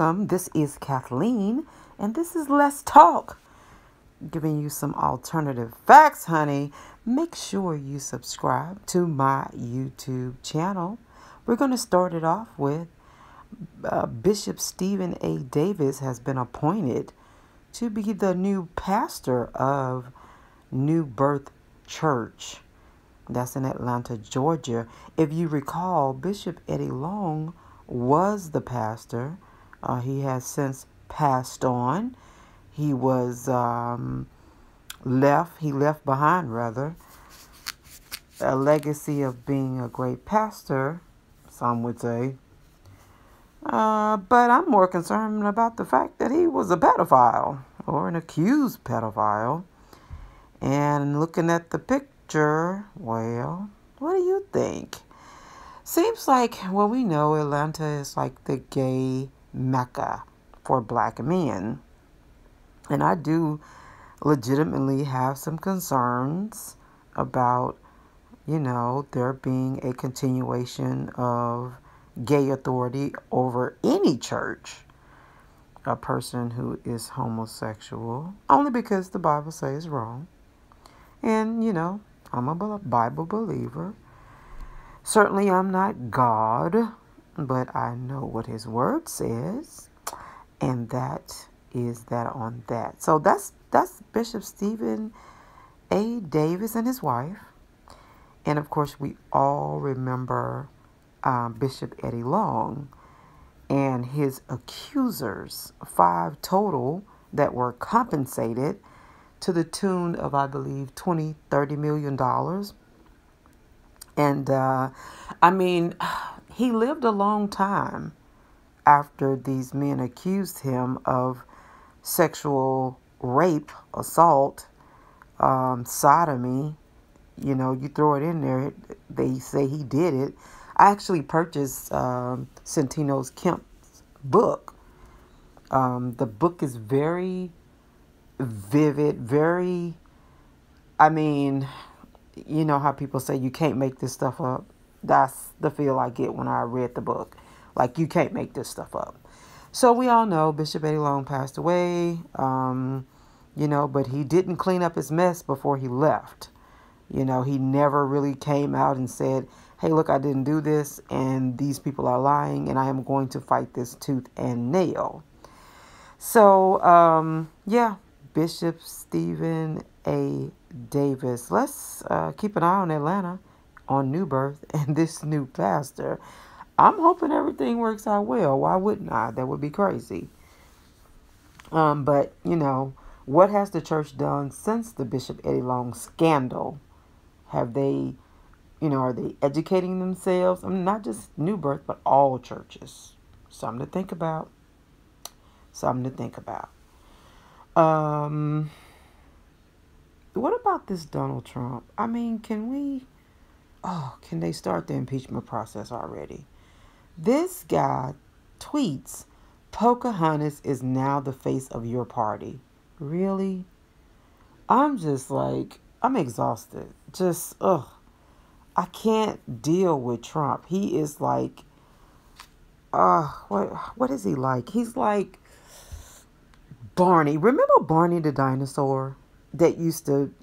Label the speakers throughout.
Speaker 1: welcome. This is Kathleen, and this is Let's Talk, giving you some alternative facts, honey. Make sure you subscribe to my YouTube channel. We're going to start it off with Bishop Stephen A. Davis has been appointed to be the new pastor of New Birth Church. That's in Atlanta, Georgia. If you recall, Bishop Eddie Long was the pastor. He has since passed on. He was left behind, rather, a legacy of being a great pastor, some would say. But I'm more concerned about the fact that he was a pedophile, or an accused pedophile. And looking at the picture, well, what do you think? Seems like, well, we know Atlanta is like the gay mecca for black men. And I do legitimately have some concerns about, there being a continuation of gay authority over any church. A person who is homosexual, only because the Bible says wrong. And, I'm a Bible believer. Certainly I'm not God, but I know what his word says, and that is that on that. So that's Bishop Stephen A. Davis and his wife. And of course, we all remember Bishop Eddie Long and his accusers, 5 total, that were compensated to the tune of, I believe, $20-30 million. And, he lived a long time after these men accused him of sexual rape, assault, sodomy. You throw it in there, they say he did it. I actually purchased Centino's Kemp's book. The book is very vivid, very, you know how people say you can't make this stuff up. That's the feel I get when I read the book. Like, you can't make this stuff up. So we all know Bishop Eddie Long passed away, but he didn't clean up his mess before he left. He never really came out and said, hey, look, I didn't do this, and these people are lying, and I am going to fight this tooth and nail. So, Bishop Stephen A. Davis. Let's keep an eye on Atlanta, on New Birth, and this new pastor. I'm hoping everything works out well. Why wouldn't I? That would be crazy. But, what has the church done since the Bishop Eddie Long scandal? Have they, are they educating themselves? Not just New Birth, but all churches. Something to think about. What about this Donald Trump? Can they start the impeachment process already? This guy tweets, Pocahontas is now the face of your party. Really? I'm just like, I'm exhausted. I can't deal with Trump. He is like, what is he like? He's like Barney. Remember Barney the dinosaur that used to,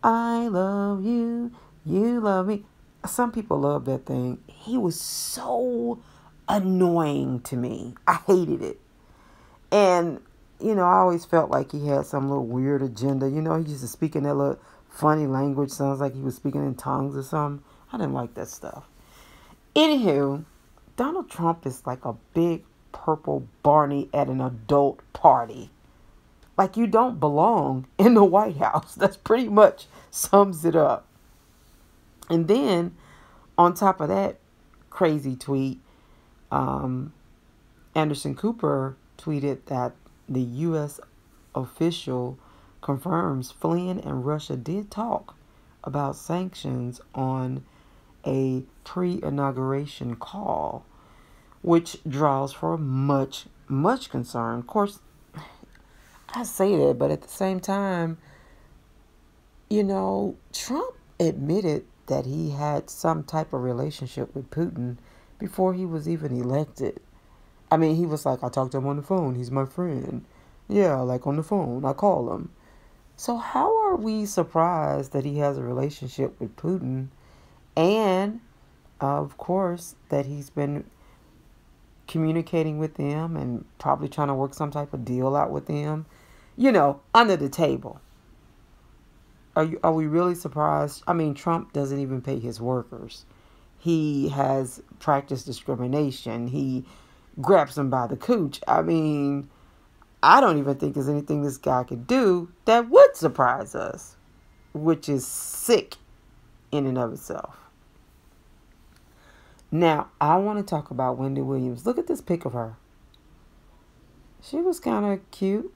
Speaker 1: I love you, you love me. Some people love that thing. He was so annoying to me. I hated it. And, I always felt like he had some little weird agenda. He used to speak in that little funny language. Sounds like he was speaking in tongues or something. I didn't like that stuff. Anywho, Donald Trump is like a big purple Barney at an adult party. Like, you don't belong in the White House. That's pretty much sums it up. And then, on top of that crazy tweet, Anderson Cooper tweeted that the U.S. official confirms Flynn and Russia did talk about sanctions on a pre-inauguration call, which draws for much, much concern. Of course, I say that, but at the same time, Trump admitted that he had some type of relationship with Putin before he was even elected. I mean, he was like, I talked to him on the phone. He's my friend. Yeah, like on the phone. I call him. So how are we surprised that he has a relationship with Putin? And, of course, that he's been communicating with them and probably trying to work some type of deal out with them, under the table. Are we really surprised? I mean, Trump doesn't even pay his workers. He has practiced discrimination. He grabs them by the cooch. I mean, I don't even think there's anything this guy could do that would surprise us, which is sick in and of itself. Now, I want to talk about Wendy Williams. Look at this pic of her. She was kind of cute,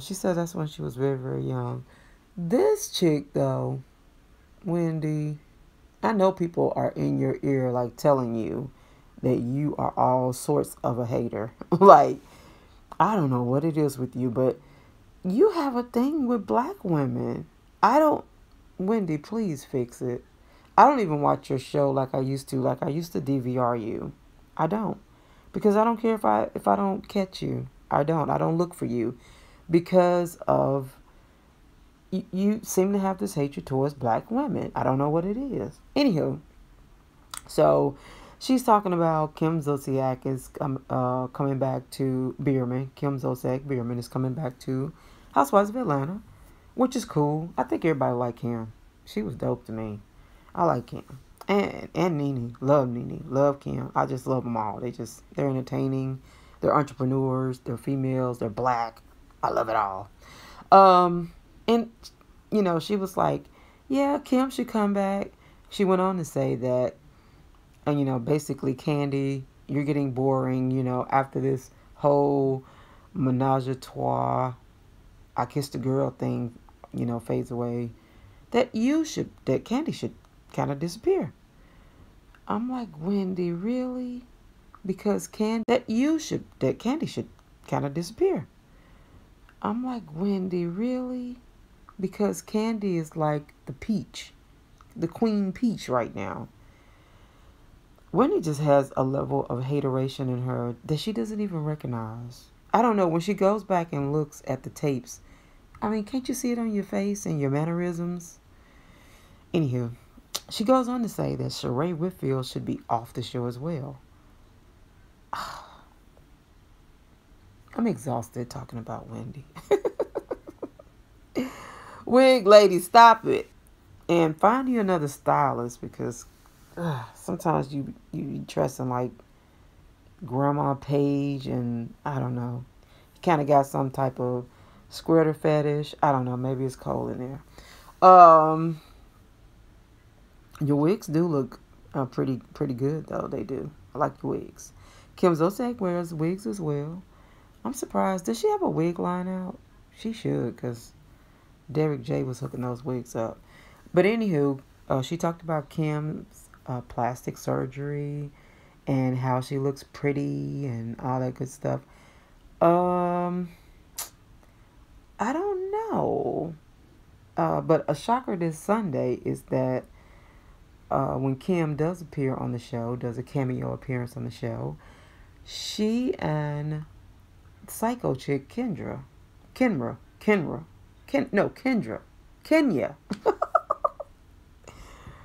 Speaker 1: she said that's when she was very, very young. This chick, though, Wendy, I know people are in your ear, like, telling you that you are all sorts of a hater. Like, I don't know what it is with you, but you have a thing with black women. Wendy, please fix it. I don't even watch your show like I used to. Like, I used to DVR you. I don't. Because I don't care if I don't catch you. I don't look for you. Because of, you seem to have this hatred towards black women. I don't know what it is. Anywho, so she's talking about Kim Zolciak is coming back to Bierman. Kim Zolciak Bierman is coming back to Housewives of Atlanta, which is cool. I think everybody like Kim. She was dope to me. I like Kim. And Nene. Love Nene. Love Kim. I just love them all. They're entertaining. They're entrepreneurs. They're females. They're black. I love it all. And, she was like, yeah, Kim should come back. She went on to say that, basically, Candy, you're getting boring, after this whole menage a trois, I kissed a girl thing, fades away, that Candy should kind of disappear. I'm like, Wendy, really? Because Candy should kind of disappear. I'm like, Wendy, really? Because Candy is like the peach, the queen peach right now. Wendy just has a level of hateration in her that she doesn't even recognize. I don't know, when she goes back and looks at the tapes, I mean, can't you see it on your face and your mannerisms? Anywho, she goes on to say that Sheree Whitfield should be off the show as well. I'm exhausted talking about Wendy. Wig lady, stop it. And find you another stylist, because sometimes you dressing like Grandma Page, and I don't know. You kind of got some type of squirter fetish. I don't know. Maybe it's cold in there. Your wigs do look pretty good, though. They do. I like your wigs. Kim Zolciak wears wigs as well. I'm surprised. Does she have a wig line out? She should, because Derek J was hooking those wigs up. But anywho, she talked about Kim's plastic surgery and how she looks pretty and all that good stuff. I don't know. But a shocker this Sunday is that when Kim does appear on the show, does a cameo appearance on the show, she and Psycho chick Kenya.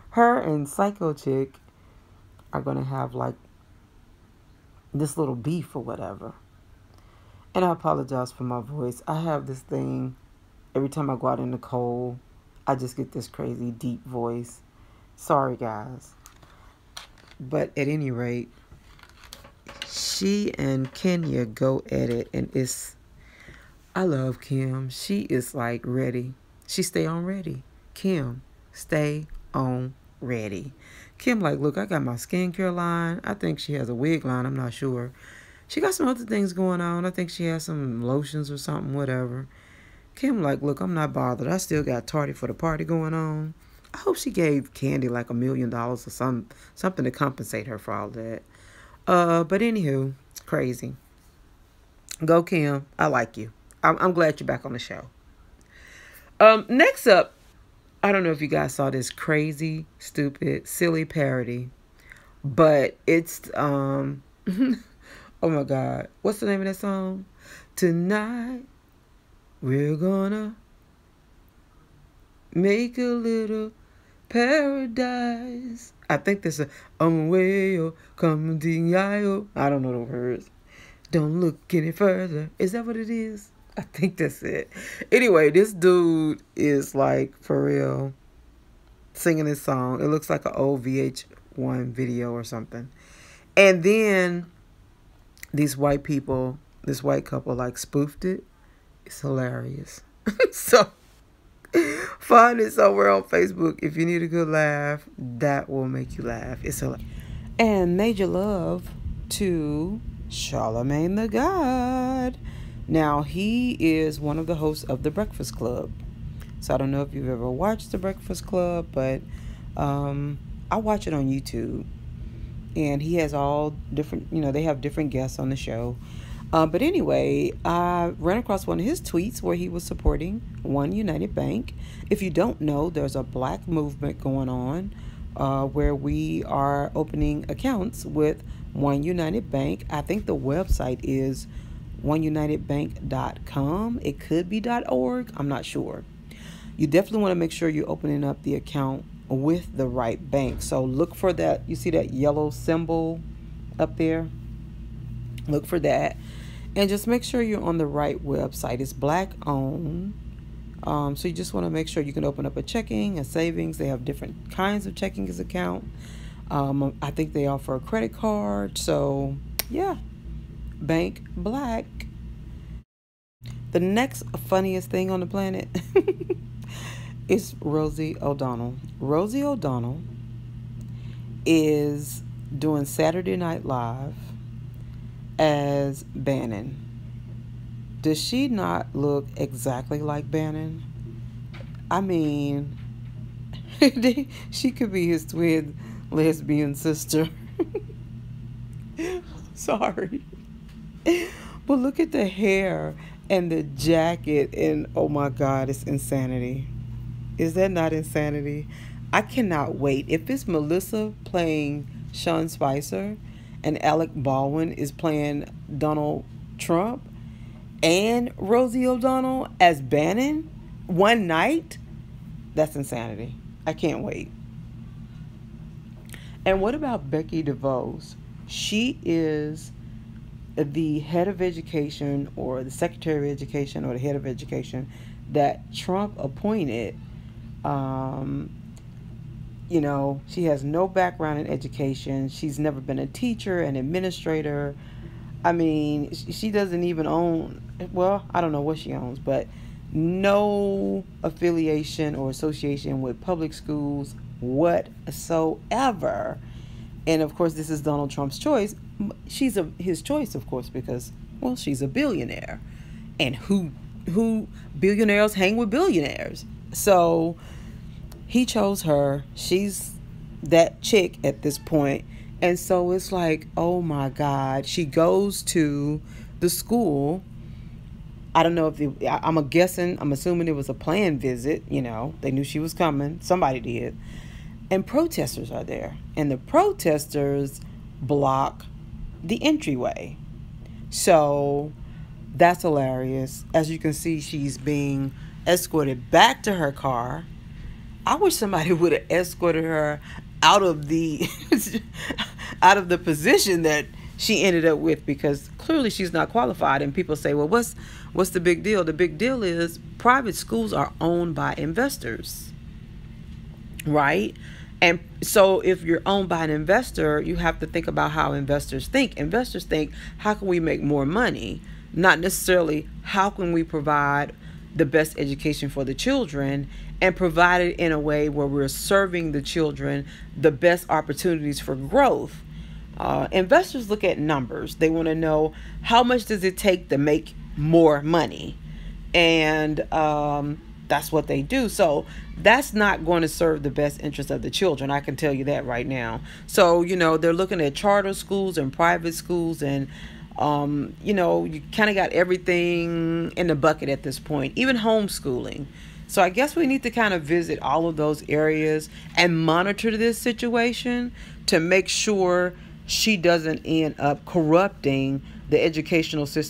Speaker 1: Her and Psycho chick are going to have like this little beef or whatever. And I apologize for my voice. I have this thing, every time I go out in the cold, I just get this crazy deep voice. Sorry, guys. But at any rate, she and Kenya go at it, and I love Kim. She is like ready. She stay on ready. Kim, stay on ready. Kim like, look, I got my skincare line. I think she has a wig line. I'm not sure. She got some other things going on. I think she has some lotions or something, whatever. Kim like, look, I'm not bothered. I still got Tardy for the party going on. I hope she gave Candy like $1 million or something to compensate her for all that. But anywho, crazy. Go Kim. I like you. I'm glad you're back on the show. Next up, I don't know if you guys saw this crazy, stupid, silly parody, but it's Oh my God. What's the name of that song? Tonight we're gonna make a little paradise. I think there's a way come to I don't know the words. Don't look any further. Is that what it is? I think that's it. Anyway, this dude is like for real singing this song. It looks like an old VH1 video or something. And then these white people, this white couple like spoofed it. It's hilarious. So find it somewhere on Facebook. If you need a good laugh, that will make you laugh. It's hilarious. And major love to Charlemagne the God. Now, he is one of the hosts of The Breakfast Club. So I don't know if you've ever watched The Breakfast Club, but I watch it on YouTube. And he has all different, they have different guests on the show. But anyway, I ran across one of his tweets where he was supporting One United Bank. If you don't know, there's a black movement going on where we are opening accounts with One United Bank. I think the website is oneunitedbank.com. It could be .org. I'm not sure. You definitely want to make sure you're opening up the account with the right bank. So look for that. You see that yellow symbol up there? Look for that. And just make sure you're on the right website. It's black owned. So you just want to make sure you can open up a checking, a savings. They have different kinds of checking account. I think they offer a credit card. So yeah, bank black. The next funniest thing on the planet is Rosie O'Donnell. Rosie O'Donnell is doing Saturday Night Live as Bannon. Does she not look exactly like Bannon? I mean, she could be his twin lesbian sister. Sorry. But look at the hair and the jacket, and oh my God, it's insanity. Is that not insanity? I cannot wait. If it's Melissa playing Sean Spicer and Alec Baldwin is playing Donald Trump and Rosie O'Donnell as Bannon one night, that's insanity. I can't wait. And what about Betsy Devos? She is the head of education, or the secretary of education, or the head of education that Trump appointed. She has no background in education. She's never been a teacher, an administrator. I mean, she doesn't even own, well, I don't know what she owns, but no affiliation or association with public schools whatsoever. And of course, this is Donald Trump's choice. She's his choice, of course, because, well, she's a billionaire. And who billionaires hang with billionaires? So he chose her. She's that chick at this point. And so it's like, oh my God. She goes to the school. I don't know if I'm assuming it was a planned visit. They knew she was coming. Somebody did. And protesters are there. And the protesters block the entryway. So that's hilarious. As you can see, she's being escorted back to her car. I wish somebody would have escorted her out of the position that she ended up with, because clearly she's not qualified. And people say, well, what's the big deal? The big deal is private schools are owned by investors, right? And so if you're owned by an investor, you have to think about how investors think. Investors think, how can we make more money? Not necessarily how can we provide the best education for the children, and provide it in a way where we're serving the children the best opportunities for growth. Investors look at numbers. They want to know, how much does it take to make more money? And that's what they do. So that's not going to serve the best interest of the children. I can tell you that right now. So, they're looking at charter schools and private schools, and you kind of got everything in the bucket at this point, even homeschooling. So I guess we need to kind of visit all of those areas and monitor this situation to make sure she doesn't end up corrupting the educational system